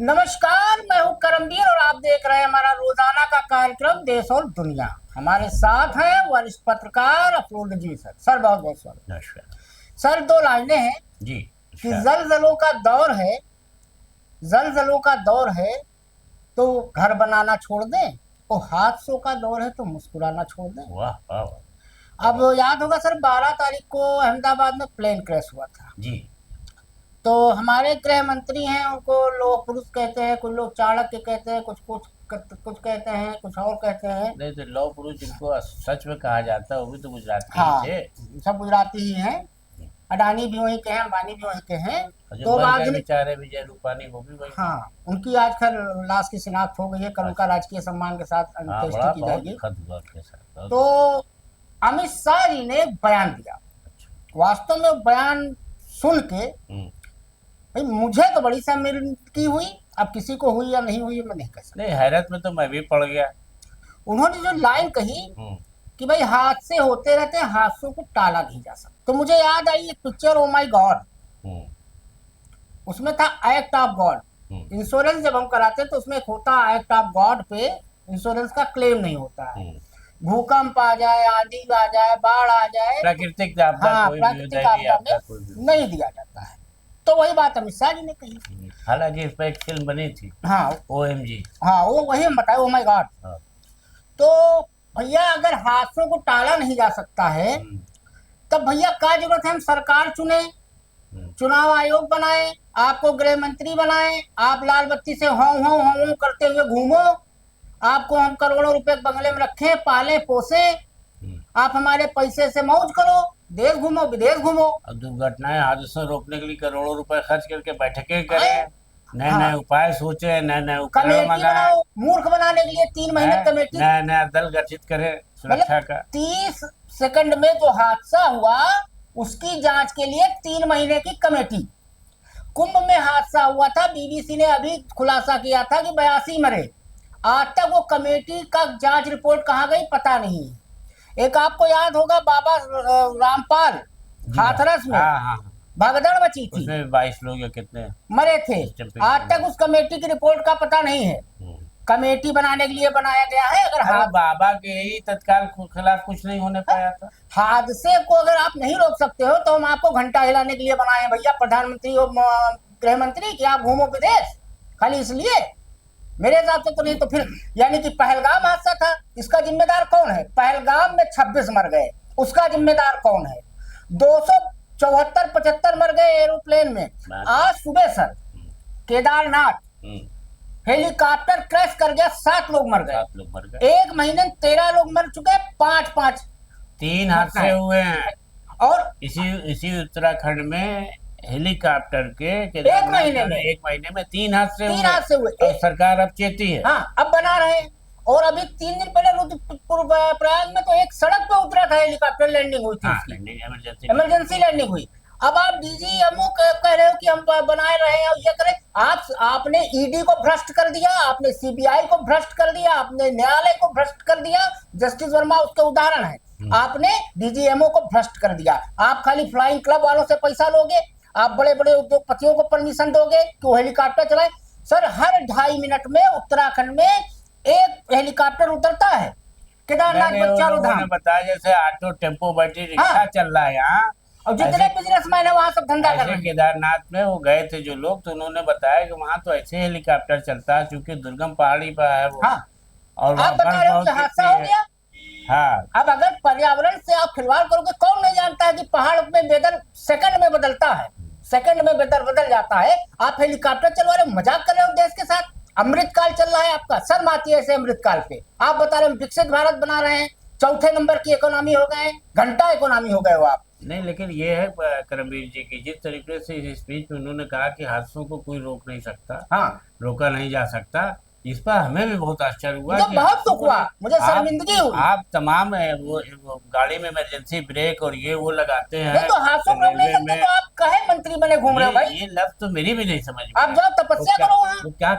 नमस्कार, मैं हूँ करमवीर और आप देख रहे हैं हमारा रोजाना का कार्यक्रम देश और दुनिया। हमारे साथ हैं वरिष्ठ पत्रकार अफरोज जी सर। सर बहुत बहुत स्वागत। नमस्कार सर, दो लाइनें हैं जी। कि जलजलों का दौर है, जलजलों का दौर है तो घर बनाना छोड़ दें, और हादसों का दौर है तो मुस्कुराना छोड़ दें। वाह वाह वाह। अब याद होगा सर, 12 तारीख को अहमदाबाद में प्लेन क्रैश हुआ था जी। तो हमारे गृह मंत्री हैं, उनको लोग पुरुष कहते हैं, कुछ लोग चाणक्य कहते हैं, कुछ कुछ कुछ कहते हैं, कुछ और कहते हैं। नहीं तो लौह पुरुष जिनको सच में कहा जाता है वो भी तो गुजराती हाँ, ही थे। सब गुजराती ही हैं। अडानी भी वहीं के हैं, अंबानी भी वहीं के हैं। और जो तो मर गए आज बेचारे विजय रूपानी वो भी वही। हाँ, उनकी आज खैर लाश की शिनाख्त हो गई है, कल उनका राजकीय सम्मान के साथ हाँ, अंत्येष्टि बड़ा की बहुत जाएगी। दुखद हुआ उनके साथ। तो अमित शाह जी ने बयान दिया। वास्तव में बयान सुन के भाई मुझे तो बड़ी शर्मिंदगी हुई। अब किसी को हुई या नहीं हुई मैं नहीं कह सकता। नहीं, हैरत में तो मैं भी पड़ गया। उन्होंने जो लाइन कही कि भाई हादसे होते रहते हैं, हादसों को टाला नहीं जा सकता, तो मुझे याद आई एक पिक्चर ओ माई गॉड। उसमें था एक्ट ऑफ गॉड। इंश्योरेंस जब हम कराते हैं तो उसमें एक होता है एक्ट ऑफ गॉड पे इंश्योरेंस का क्लेम नहीं होता है। भूकंप आ जाए, आंधी आ जाए, बाढ़ आ जाए, प्राकृतिक आपदा, हाँ, कोई प्राकृतिक आपदा में नहीं दिया जाता है। तो वही बात अमित शाह जी ने कही। हालांकि इस पर एक फिल्म बनी थी, हाँ OMG। हाँ, वो वही हम बताए, ओ माई गॉड। तो भैया अगर हादसों को टाला नहीं जा सकता है तब भैया क्या जरूरत है हम सरकार चुने, चुनाव आयोग बनाए, आपको गृह मंत्री बनाए, आप लाल बत्ती से हों करते हुए घूमो, आपको हम करोड़ों रुपए बंगले में रखें, पाले पोसे, आप हमारे पैसे से मौज करो, देश घूमो विदेश घूमो। दुर्घटनाएं हादसों रोकने के लिए करोड़ों रुपए खर्च करके बैठकें करें, नए नए उपाय सोचे, नए नए उपकरण मंगाए, मूर्ख बनाने के लिए 3 महीने कमेटी, नया नया दल गठित करे सुरक्षा का। 30 सेकंड में जो हादसा हुआ उसकी जांच के लिए 3 महीने की कमेटी। कुंभ में हादसा हुआ था, BBC ने अभी खुलासा किया था कि 82 मरे। आज तक वो कमेटी का जांच रिपोर्ट कहाँ गई पता नहीं। एक आपको याद होगा बाबा रामपाल हाथरस में भगदड़ मची थी, 22 लोग या कितने मरे थे। आज तक उस कमेटी की रिपोर्ट का पता नहीं है। कमेटी बनाने के लिए बनाया गया है। अगर बाबा के ही तत्काल खिलाफ कुछ नहीं होने पाया था। हादसे को अगर आप नहीं रोक सकते हो तो हम आपको घंटा हिलाने के लिए बनाए भैया प्रधानमंत्री और गृह मंत्री कि आप घूमो विदेश, खाली इसलिए? मेरे हिसाब से तो नहीं। तो फिर यानी कि पहलगाम हादसा था, इसका जिम्मेदार कौन है? पहलगाम में 26 मर गए, उसका जिम्मेदार कौन है? 274-75 मर गए एरोप्लेन में। आज सुबह सर केदारनाथ हेलीकॉप्टर क्रैश कर गया, 7 लोग मर गए। 1 महीने में 13 लोग मर चुके, 5 3 हादसे हुए हैं। और इसी उत्तराखंड में हेलीकॉप्टर के एक महीने में 3 हादसे हुए। और सरकार अब चेती है। हाँ, अब बना रहे हैं। और अभी 3 दिन पहले रुद्रप्रयाग में तो एक सड़क पे उतरा था हेलीकॉप्टर, लैंडिंग हुई थी, इमरजेंसी लैंडिंग हुई। अब आप DGMO कह रहे हो कि हम बनाए रहे हैं और ये करें। आपने ED को भ्रष्ट कर दिया, आपने CBI को भ्रष्ट कर दिया, आपने न्यायालय को भ्रष्ट कर दिया। जस्टिस वर्मा उसके उदाहरण है। आपने DGMO को भ्रष्ट कर दिया। आप खाली फ्लाइंग क्लब वालों से पैसा लोगे, आप बड़े बड़े उद्योगपतियों को परमिशन दोगे कि वो हेलीकॉप्टर चलाए। सर हर 2.5 मिनट में उत्तराखंड में एक हेलीकॉप्टर उतरता है। केदारनाथ में चारों धाम बताया जैसे ऑटो टेम्पो बैटरी रिक्शा चल रहा है यहाँ, और जितने बिजनेसमैन है वहाँ सब धंधा कर रहे हैं। केदारनाथ में वो गए थे जो लोग, तो उन्होंने बताया कि वहाँ तो ऐसे हेलीकॉप्टर चलता है क्योंकि दुर्गम पहाड़ी पर है वो। और आप बता रहे हो कि हादसा हो गया। अब अगर पर्यावरण से आप खिलवाड़ करोगे, कौन नहीं जानता है कि पहाड़ में वेदर सेकंड में बदलता है, सेकंड में वेदर बदल जाता है। आप हेलीकॉप्टर चलवा रहे हो, मजाक कर रहे हो देश के साथ। अमृतकाल चल रहा है आपका, शर्म आती है ऐसे अमृतकाल पे। आप बता रहे हो विकसित भारत बना रहे हैं, 4थे नंबर की इकोनॉमी हो गए, घंटा इकोनॉमी हो गए हो आप। नहीं, लेकिन ये है करमवीर जी की जिस तरीके से इस स्पीच में उन्होंने कहा कि हादसों को कोई रोक नहीं सकता, रोका नहीं जा सकता, इस पर हमें भी बहुत आश्चर्य हुआ, बहुत दुख हुआ, मुझे शर्मिंदगी हुई। आप तमाम वो गाड़ी में इमरजेंसी ब्रेक और ये वो लगाते हैं, तो हादसों को रोक नहीं सकते तो आप कहे मंत्री बने घूम रहे हो भाई? ये लफ्ज तो मेरी भी नहीं समझ में। आप जाओ तपस्या करो वहाँ। क्या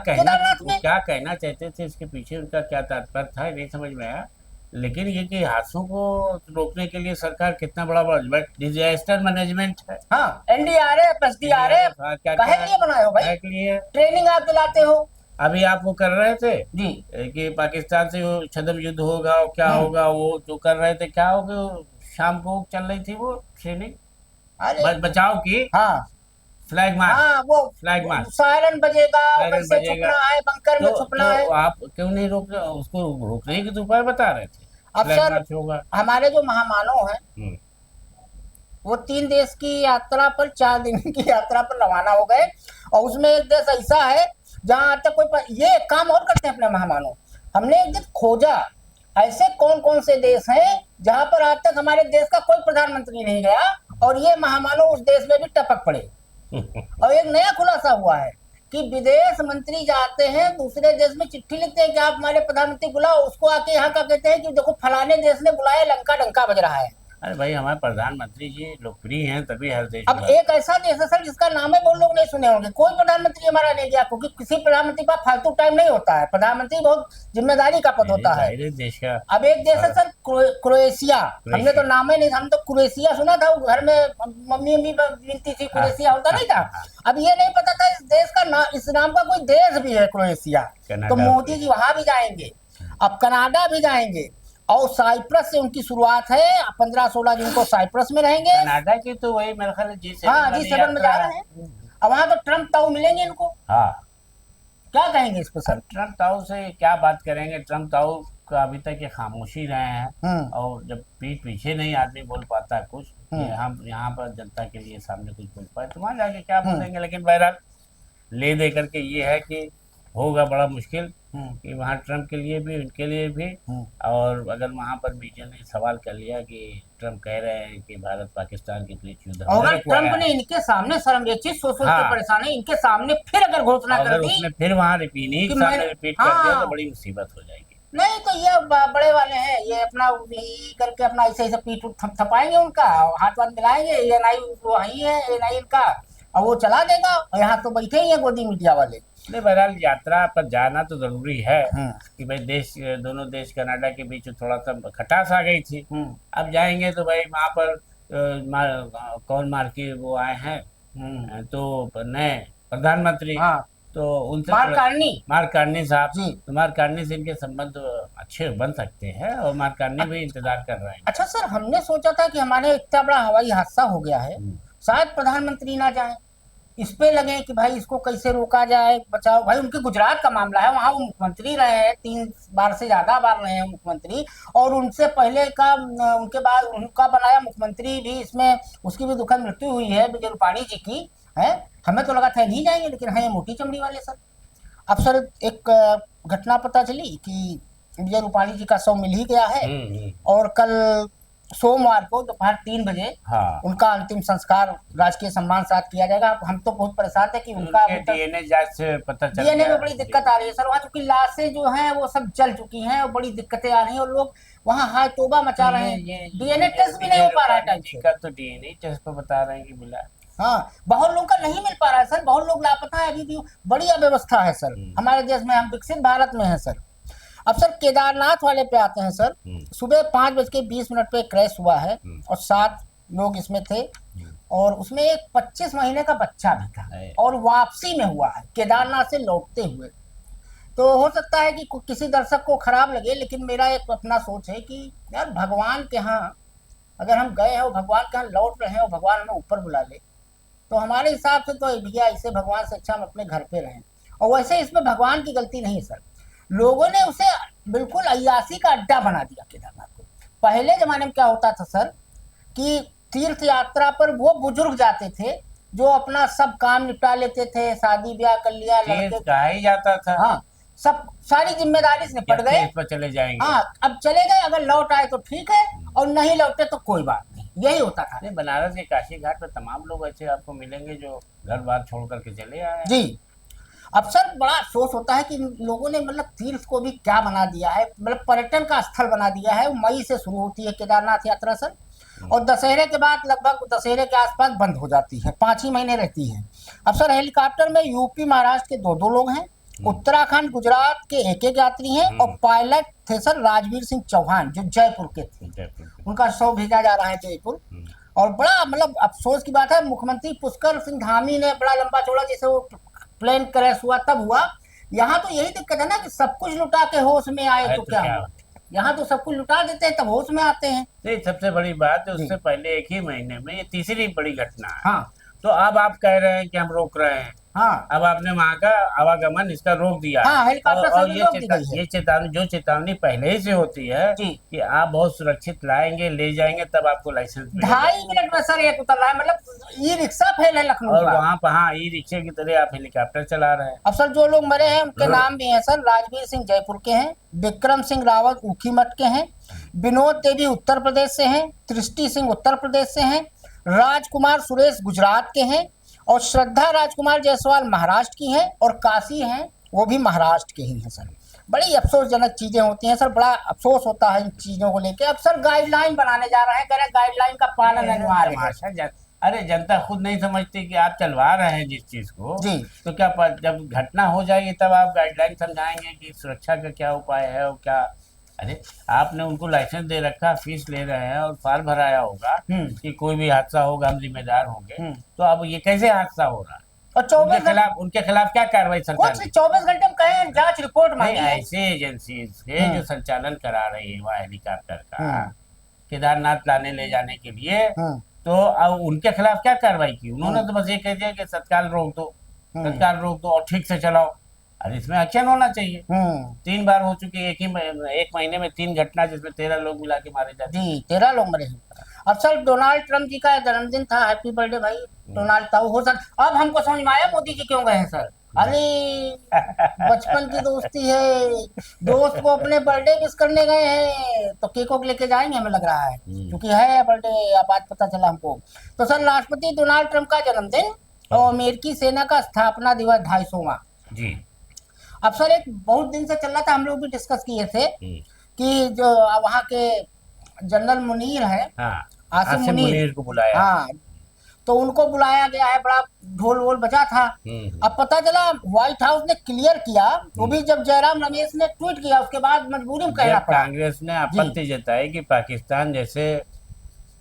कहना चाहते थे, इसके पीछे उनका क्या तात्पर्य था नहीं समझ में आया। लेकिन ये कि हादसों को रोकने के लिए सरकार कितना बड़ा बजट, डिजास्टर मैनेजमेंट है। हाँ, एनडीआरएफ, एसडीआरएफ क्या काहे के लिए बनाए हो भाई? के लिए ट्रेनिंग आप दिलाते हो। अभी आप वो कर रहे थे जी। कि पाकिस्तान से वो छद्म युद्ध होगा और क्या होगा, वो जो कर रहे थे, क्या हो गया, शाम को चल रही थी वो ट्रेनिंग अरे बचाव की। हाँ फ्लैग मार्च। हाँ, वो फ्लैग मार्च, सायरन बजेगा, सायरन कैसे बजेगा। छुपना है, बंकर में छुपना है। आप क्यों नहीं रोक रहे उसको? रोकने के तो उपाय बता रहे थे। अब फ्लैग सर, मार्च होगा। हमारे जो महामानव हैं हम्म, वो 3 देश की यात्रा पर, 4 दिन की यात्रा पर रवाना हो गए, और उसमें एक देश ऐसा है जहां आज तक ये एक काम और करते हैं अपने महामानव। हमने एक दिन खोजा ऐसे कौन कौन से देश हैं जहां पर आज तक हमारे देश का कोई प्रधानमंत्री नहीं गया, और ये महामानव उस देश में भी टपक पड़े। और एक नया खुलासा हुआ है कि विदेश मंत्री जाते हैं दूसरे देश में, चिट्ठी लिखते हैं कि आप हमारे प्रधानमंत्री बुलाओ, उसको आके यहाँ का कहते हैं कि देखो फलाने देश ने बुलाया, लंका डंका बज रहा है। अरे भाई, हमारे प्रधानमंत्री जी लोकप्रिय हैं तभी हर देश अब एक ऐसा देश है सर जिसका नाम है वो लोग नहीं सुने होंगे, कोई प्रधानमंत्री हमारा नहीं गया, क्योंकि किसी प्रधानमंत्री का फालतू टाइम नहीं होता है। प्रधानमंत्री बहुत जिम्मेदारी का पद होता है। देश का। अब एक देश है सर क्रोएशिया, हमने तो नाम ही नहीं, हम तो क्रोएशिया सुना था, वो घर में मम्मी विनती थी, क्रोएशिया होता नहीं था। अब ये नहीं पता था इस देश का नाम, इस नाम का कोई देश भी है क्रोएशिया। तो मोदी जी वहां भी जाएंगे, अब कनाडा भी जाएंगे, और साइप्रस से उनकी शुरुआत है। 15-16 दिन को साइप्रस में रहेंगे। कनाडा की तो वही मेरे ख्याल G7 हाँ, G7 में जा रहे हैं। अब वहां तो ट्रम्प ताऊ मिलेंगे इनको। हाँ, क्या कहेंगे इस पर सर? ट्रम्प ताऊ से क्या बात करेंगे? ट्रम्प ताऊ का अभी तक ये खामोशी रहे हैं, और जब पीठ पीछे नहीं आदमी बोल पाता कुछ, हम यहाँ पर जनता के लिए सामने कुछ बोल पाए तो वहां जाके क्या बोलेंगे। लेकिन बहरहाल ले दे करके ये है कि होगा बड़ा मुश्किल कि वहाँ ट्रम्प के लिए भी, उनके लिए भी। और अगर वहाँ पर मीडिया ने सवाल कर लिया कि ट्रम्प कह रहे हैं कि भारत पाकिस्तान के बीच युद्ध, अगर ट्रम्प ने इनके सामने शर्म, ये चीज सोच के परेशान है, इनके सामने फिर अगर घोषणा कर दी, उसने फिर वहाँ रिपीट कर दिया तो बड़ी मुसीबत हो जाएगी। नहीं तो ये बड़े वाले हैं, ये अपना करके अपना ऐसे ऐसे पीठ थपाएंगे, उनका हाथ वाथ मिलाएंगे, ये नाई वही है, ये नाई इनका, और वो चला देगा। और यहाँ तो बैठे ही है गोदी मीडिया वाले। नहीं, बहरहाल यात्रा पर जाना तो जरूरी है कि भाई दोनों देश कनाडा के बीच थोड़ा सा खटास आ गई थी। अब जाएंगे तो भाई वहाँ पर कौन मार के वो आए हैं, तो नए प्रधानमंत्री, तो उनसे मार्क कार्नी साहब, तो मार्क कार्नी से इनके संबंध अच्छे बन सकते हैं, और मार्क कार्नी भी इंतजार कर रहे हैं। अच्छा सर, हमने सोचा था कि हमारे इतना बड़ा हवाई हादसा हो गया है, शायद प्रधानमंत्री ना जाए, इस पे लगे कि भाई इसको कैसे रोका जाए, बचाओ। भाई उनके गुजरात का मामला है, वहाँ वो मुख्यमंत्री रहे हैं, 3 बार से ज्यादा बार रहे हैं मुख्यमंत्री, और उनसे पहले का, उनके बाद उनका बनाया मुख्यमंत्री भी, इसमें उसकी भी दुखद मृत्यु हुई है, विजय रूपाणी जी की है। हमें तो लगा था नहीं जाएंगे, लेकिन है मोटी चमड़ी वाले सर। अब सर एक घटना पता चली कि विजय रूपाणी जी का शव मिल ही गया है, और कल सोमवार को दोपहर 3 बजे उनका अंतिम संस्कार राजकीय सम्मान साथ किया जाएगा। हम तो बहुत परेशान थे कि उनका डीएनए जांच से पता चल डीएनए में बड़ी दिक्कत आ रही है सर, वहाँ चूंकि लाशें जो हैं वो सब जल चुकी हैं, और बड़ी दिक्कतें आ रही हैं, और लोग वहाँ हाय तोबा मचा रहे हैं। डीएनए टेस्ट भी नहीं हो पा रहा है टाइम से। तो डीएनए टेस्ट पर बता रहे हैं कि मिला। हाँ, बहुत लोगों का नहीं मिल पा रहा है सर, बहुत लोग लापता है अभी भी। बड़ी अव्यवस्था है सर हमारे देश में, हम विकसित भारत में है सर। अब सर केदारनाथ वाले पे आते हैं सर। सुबह 5:20 पे क्रैश हुआ है, और 7 लोग इसमें थे, और उसमें एक 25 महीने का बच्चा भी था, और वापसी में हुआ है केदारनाथ से लौटते हुए। तो हो सकता है कि किसी दर्शक को खराब लगे, लेकिन मेरा एक अपना सोच है कि यार भगवान के यहाँ अगर हम गए हैं, भगवान के यहाँ लौट रहे हैं, और भगवान हमें ऊपर बुला ले, तो हमारे हिसाब से तो भैया ऐसे भगवान से अच्छा हम अपने घर पे रहें। और वैसे इसमें भगवान की गलती नहीं सर, लोगों ने उसे बिल्कुल अय्यासी का अड्डा बना दिया केदारनाथ को। पहले जमाने में क्या होता था सर कि तीर्थ यात्रा पर वो बुजुर्ग जाते थे जो अपना सब काम निपटा लेते थे, शादी ब्याह कर लिया, लड़के कहा ही जाता था, हाँ, सब सारी जिम्मेदारी से निपट गए, चले जाएंगे। हाँ, अब चले गए, अगर लौट आए तो ठीक है, और नहीं लौटे तो कोई बात नहीं, यही होता था। बनारस के काशी घाट पर तमाम लोग ऐसे आपको मिलेंगे जो घर बार छोड़ करके चले आए जी। अब सर बड़ा अफसोस होता है कि लोगों ने मतलब तीर्थ को भी क्या बना दिया है, मतलब पर्यटन का स्थल बना दिया है। मई से शुरू होती है केदारनाथ यात्रा सर, और दशहरे के बाद लगभग दशहरे के आसपास बंद हो जाती है, 5 ही महीने रहती है। अब सर हेलीकॉप्टर में यूपी महाराष्ट्र के 2 लोग हैं, उत्तराखंड गुजरात के एक यात्री हैं और पायलट थे सर राजवीर सिंह चौहान जो जयपुर के थे। उनका शव भेजा जा रहा है जयपुर। और बड़ा मतलब अफसोस की बात है, मुख्यमंत्री पुष्कर सिंह धामी ने बड़ा लंबा चौड़ा जैसे वो प्लेन क्रैश हुआ तब हुआ। यहाँ तो यही दिक्कत है ना कि सब कुछ लुटा के होश में आए तो क्या हुआ। यहाँ तो सब कुछ लुटा देते हैं तब होश में आते हैं। नहीं, सबसे बड़ी बात है उससे पहले एक ही महीने में ये तीसरी बड़ी घटना है। हाँ, तो अब आप कह रहे हैं कि हम रोक रहे हैं। हाँ, अब आपने वहाँ का आवागमन इसका रोक दिया। हाँ, हेलीकॉप्टर और ये चेतावनी जो चेतावनी पहले ही से होती है कि आप बहुत सुरक्षित लाएंगे ले जाएंगे तब आपको लाइसेंस 2.5 मिनट में सर एक उतर रहा है। मतलब ई रिक्शा फेल है लखनऊ और का। वहाँ पर हाँ ई रिक्शे की तरह आप हेलीकॉप्टर चला रहे हैं। अब सर जो लोग मरे हैं उनके नाम भी हैं सर। राजवीर सिंह जयपुर के हैं, विक्रम सिंह रावत ऊखीमठ के हैं, विनोद देवी उत्तर प्रदेश से हैं, सृष्टि सिंह उत्तर प्रदेश से हैं, राजकुमार सुरेश गुजरात के हैं और श्रद्धा राजकुमार जायसवाल महाराष्ट्र की हैं और काशी हैं वो भी महाराष्ट्र के ही हैं सर। बड़ी अफसोसजनक चीजें होती हैं सर, बड़ा अफसोस होता है इन चीजों को लेके। अब सर गाइडलाइन बनाने जा रहे हैं, कह रहे गाइडलाइन का पालन अनिवार्य है। अरे जनता खुद नहीं समझती कि आप चलवा रहे हैं जिस चीज को जी, तो क्या जब घटना हो जाएगी तब आप गाइडलाइन समझाएंगे कि सुरक्षा का क्या उपाय है और क्या। अरे आपने उनको लाइसेंस दे रखा, फीस ले रहे हैं और फाल भराया होगा कि कोई भी हादसा होगा हम जिम्मेदार होंगे। तो अब ये कैसे हादसा हो रहा है और उनके खिलाफ क्या कार्रवाई सरकार ने? 24 घंटे में कहें जांच रिपोर्ट मांगी है। ऐसे एजेंसी से जो संचालन करा रही है वहाँ हेलीकॉप्टर का केदारनाथ लाने ले जाने के लिए, तो अब उनके खिलाफ क्या कार्रवाई की? उन्होंने तो बस ये कह दिया कि तत्काल रोक दो और ठीक से चलाओ। अरे इसमें एक्शन होना चाहिए। 3 बार हो चुकी है एक महीने में 3 घटना जिसमें 13 लोग मिला के मारे जाते। जी, 13 लोग मरे हैं। अब सर डोनाल्ड ट्रम्प जी का जन्मदिन था, हैप्पी बर्थडे भाई डोनाल्ड था हो सर। अब हमको समझ में आया मोदी जी क्यों गए हैं सर। अरे बचपन की दोस्ती है, दोस्त को अपने बर्थडे विश करने गए हैं तो केक को लेके जाएंगे हमें लग रहा है, क्योंकि है बर्थडे अब आज पता चला हमको। तो सर राष्ट्रपति डोनाल्ड ट्रम्प का जन्मदिन और अमेरिकी सेना का स्थापना दिवस 250वां जी। अब सर एक बहुत दिन से चल रहा था, हम लोग भी डिस्कस किए थे कि जो वहाँ के जनरल मुनीर है आसिम मुनीर को बुलाया। हाँ, तो उनको बुलाया गया है, बड़ा ढोल वोल बजा था। अब पता चला व्हाइट हाउस ने क्लियर किया, वो भी जब जयराम रमेश ने ट्वीट किया उसके बाद मजबूरी में कहना पड़ा। कांग्रेस ने आपत्ति जताई कि पाकिस्तान जैसे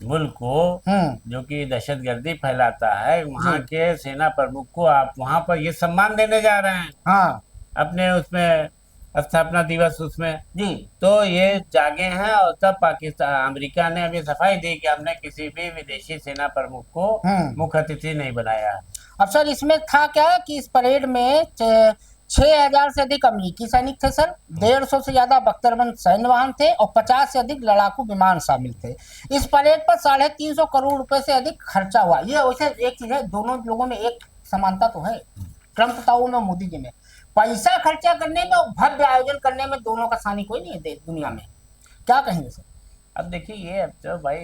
मुल्क को जो कि दहशतगर्दी फैलाता है वहाँ के सेना प्रमुख को आप वहाँ पर ये सम्मान देने जा रहे हैं। हाँ, अपने उसमें स्थापना दिवस उसमें जी, तो ये जागे हैं। और तब पाकिस्तान अमेरिका ने अभी सफाई दी कि हमने किसी भी विदेशी सेना प्रमुख को मुख्य अतिथि नहीं बनाया। अब सर इसमें था क्या कि इस परेड में 6000 से अधिक अमेरिकी सैनिक थे सर, 150 से ज्यादा बख्तरबंद सैन्य वाहन थे और 50 से अधिक लड़ाकू विमान शामिल थे। इस परेड पर 350 करोड़ रुपए से अधिक खर्चा हुआ। ये वैसे एक चीज है, दोनों लोगों में एक समानता तो है, ट्रम्प ताऊ में मोदी जी में। पैसा खर्चा करने में और भव्य आयोजन करने में दोनों का सानी कोई नहीं है दुनिया में। क्या कहेंगे सर? अब देखिए ये अब तो भाई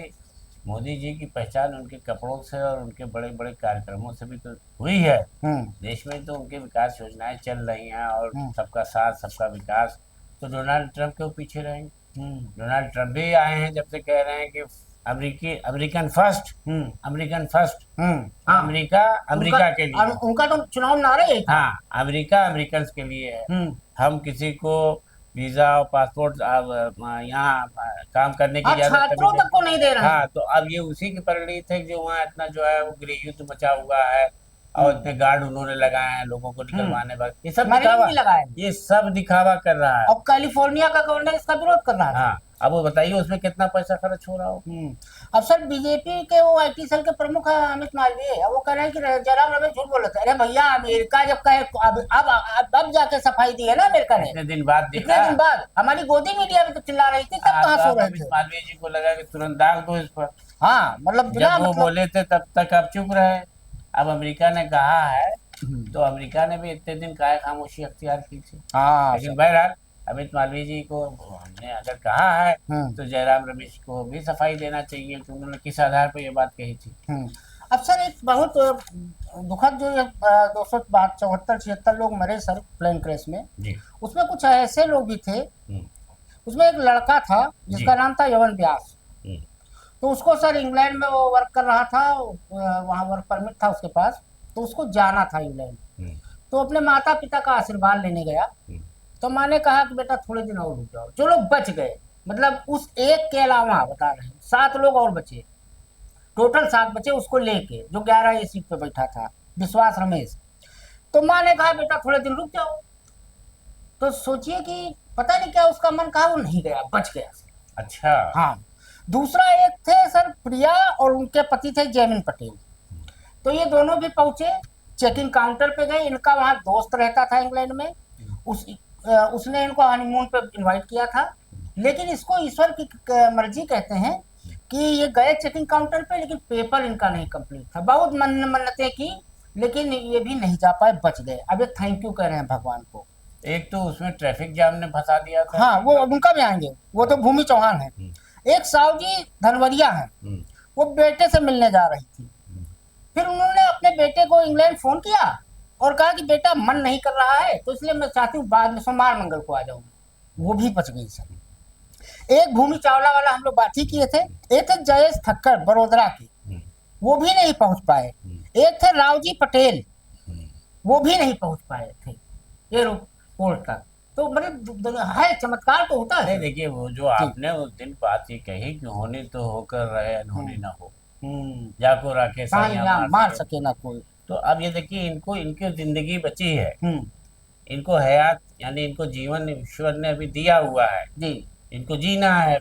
मोदी जी की पहचान उनके कपड़ों से और उनके बड़े बड़े कार्यक्रमों से भी तो हुई है। देश में तो उनके विकास योजनाएं चल रही हैं और सबका साथ सबका विकास। तो डोनाल्ड ट्रंप क्यों पीछे रहेंगे? डोनाल्ड ट्रंप भी आए हैं जब से कह रहे हैं कि अमेरिकन फर्स्ट अमेरिका के लिए। उनका तो चुनाव नारा है। हाँ, अमेरिका अमेरिकन के लिए है। हम किसी को वीजा और पासपोर्ट यहाँ काम करने की इजाजत तक को नहीं दे रहे। हाँ, तो अब ये उसी की परिणति है जो वहाँ इतना जो है वो गृह युद्ध मचा हुआ है और इतने गार्ड उन्होंने लगाए हैं लोगों को निकलवाने पर। ये सब दिखावा, ये सब दिखावा कर रहा है। और कैलिफोर्निया का गवर्नर इसका विरोध कर रहा है। हाँ, अब वो बताइए उसमें कितना पैसा खर्च हो रहा हो। अब सर बीजेपी के वो IT सेल के प्रमुख अमित मालवीय वो कह रहे हैं कि जयराम रमेश झूठ बोल रहे थे। अरे भैया अमेरिका जब कहे अब जाके सफाई दी है ना अमेरिका ने, इतने दिन बाद हमारी गोदी मीडिया में तो चिल्ला रही थी, तब कहाँ सो रहे थे। मालवीय जी को लगा कि तुरंत दाग दो इस पर। हाँ, मतलब जब वो बोले थे तब तक आप चुप रहे। अब अमेरिका ने कहा है तो अमेरिका ने भी इतने दिन काहे खामोशी अख्तियार की थी। लेकिन बहरहाल अमित मालवीय जी को हमने अगर कहा है तो जयराम रमेश को भी सफाई देना चाहिए कि उन्होंने किस आधार पर ये बात कही थी। अब सर एक बहुत दुखद जो 274-76 लोग मरे सर प्लेन क्रैश में जी। उसमें कुछ ऐसे लोग भी थे, उसमें एक लड़का था जिसका नाम था यवन व्यास। तो उसको सर इंग्लैंड में वो वर्क कर रहा था, वहाँ वर्क परमिट था उसके पास, तो उसको जाना था इंग्लैंड। तो अपने माता पिता का आशीर्वाद लेने गया। तो माँ ने कहा कि बेटा थोड़े दिन और रुक जाओ। जो लोग बच गए, मतलब उस एक के अलावा बता रहे हैं 7 लोग और बचे, टोटल 7 बचे उसको लेके, जो 11 सीट पे बैठा था, विश्वास रमेश। तो माँ ने कहा बेटा थोड़े दिन रुक जाओ। तो सोचिए कि पता नहीं क्या उसका मन कहा, वो नहीं गया, बच गया। अच्छा। हाँ। दूसरा एक थे सर प्रिया और उनके पति थे जैमिन पटेल। तो ये दोनों भी पहुंचे, चेकिंग काउंटर पे गए। इनका वहाँ दोस्त रहता था इंग्लैंड में, उसने इनको हनीमून पे इनवाइट किया था। लेकिन इसको ईश्वर की मर्जी कहते हैं कि ये गए चेकिंग काउंटर पे, लेकिन पेपर इनका नहीं कंप्लीट था। बहुत मन्नतें की, लेकिन ये भी नहीं जा पाए, बच गए। अब ये थैंक यू कह रहे हैं भगवान को। एक तो उसमें ट्रैफिक जाम ने फंसा दिया था। हाँ, वो उनका भी आएंगे, वो तो भूमि चौहान है। एक सावजी धनवरिया है, वो बेटे से मिलने जा रही थी। फिर उन्होंने अपने बेटे को इंग्लैंड फोन किया और कहा कि बेटा मन नहीं कर रहा है, तो इसलिए मैं चाहती हूँ बाद में सोमवार मंगल को आ जाऊंगी। वो भी बच गई सर। एक भूमि चावला वाला हम लोग बात ही किए थे। एक थे जयेश ठक्कर बड़ोदरा के, वो भी नहीं पहुंच पाए। एक थे रावजी पटेल, वो भी नहीं पहुंच पाए थे एयरपोर्ट तक। तो मतलब है, चमत्कार तो होता है। देखिए वो जो आपने उस दिन बात ये कही कि होने तो होकर रहे अनहोनी ना हो, जाको राखे साइयां मार सके ना कोई। तो अब ये देखिए इनको, इनकी जिंदगी बची है, इनको हयात यानी इनको जीवन ईश्वर ने अभी दिया हुआ है जी, इनको जीना है,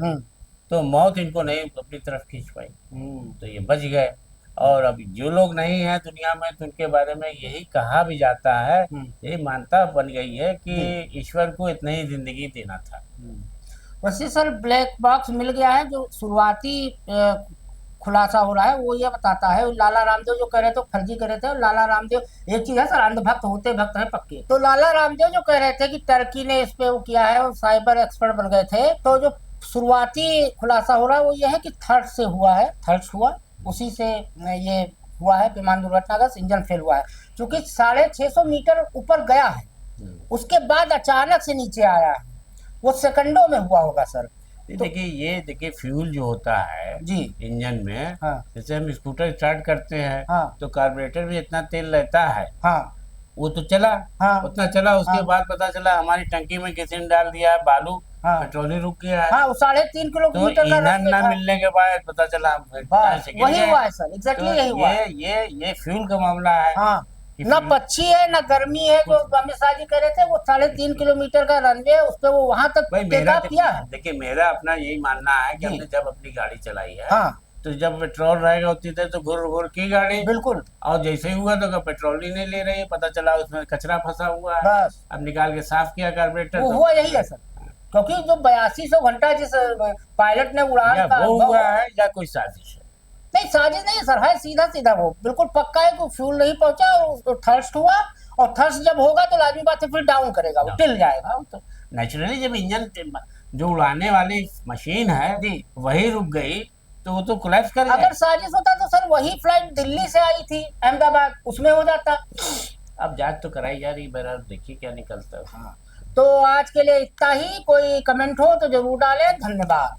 तो मौत इनको नहीं अपनी तरफ खींच पाई, तो ये बच गए। और अभी जो लोग नहीं है दुनिया में, तो उनके बारे में यही कहा भी जाता है, यही मानता बन गई है कि ईश्वर को इतना ही जिंदगी देना था। वैसे सर ब्लैक बॉक्स मिल गया है। जो शुरुआती खुलासा हो रहा है वो ये बताता है, लाला रामदेव जो कह रहे थे फर्जी कह रहे थे। और लाला रामदेव, एक चीज है सर, अंधभक्त होते भक्त है पक्के। तो लाला रामदेव जो कह रहे थे कि टर्की ने इस पे वो किया है और साइबर एक्सपर्ट बन गए थे, तो जो शुरुआती खुलासा हो रहा है वो ये है कि थर्ड से हुआ है, थर्ड हुआ, उसी से ये हुआ है विमान दुर्घटना का, इंजन फेल हुआ है। चूंकि 650 मीटर ऊपर गया है, उसके बाद अचानक से नीचे आया है, वो सेकंडों में हुआ होगा सर। देखिए ये देखिए फ्यूल जो होता है जी इंजन में, हाँ, जैसे हम स्कूटर स्टार्ट करते हैं, हाँ, तो कार्बोरेटर में इतना तेल रहता है, हाँ, वो तो चला, हाँ, उतना चला, उसके हाँ, बाद पता चला हमारी टंकी में किसी ने डाल दिया है बालू, हाँ, पेट्रोल ही रुक गया है। हाँ, 3.5 किलोमीटर तो ईंधन न मिलने के बाद पता चला वही हुआ है सर, एग्जैक्टली यही हुआ है। ये फ्यूल का मामला है। हाँ, ना पक्षी है ना गर्मी है। जो अमित शाह जी कह रहे थे वो 3.5 किलोमीटर का रनवे है, उस पे वो वहां तक किया है। देखिए मेरा अपना यही मानना है कि हमने जब अपनी गाड़ी चलाई है, हाँ, तो जब पेट्रोल रहेगा उतनी देर तो घुर घुर की गाड़ी, बिल्कुल। और जैसे ही हुआ तो पेट्रोल ही नहीं ले रही है, पता चला उसमें कचरा फंसा हुआ है, बस अब निकाल के साफ किया कार्बोरेटर। वो हुआ यही है सर, क्योंकि जो 8200 घंटा जिस पायलट ने उड़ान का वो हुआ है या कोई साजिश है? नहीं, साजिश नहीं है सर, है सीधा सीधा वो बिल्कुल पक्का है कि फ्यूल नहीं पहुंचा और थर्स्ट हुआ। और थर्स्ट जब होगा तो लाजमी बात है फिर डाउन करेगा, वो टिल जाएगा। तो नेचुरली जब इंजन जो उड़ाने वाली मशीन है जी वही रुक गई तो वो तो कोलैप्स कर अगर साजिश होता तो सर वही फ्लाइट दिल्ली से आई थी अहमदाबाद, उसमें हो जाता। अब जांच तो कराई जा रही, बहरहाल देखिए क्या निकलता है। हाँ, तो आज के लिए इतना ही। कोई कमेंट हो तो जरूर डालें। धन्यवाद।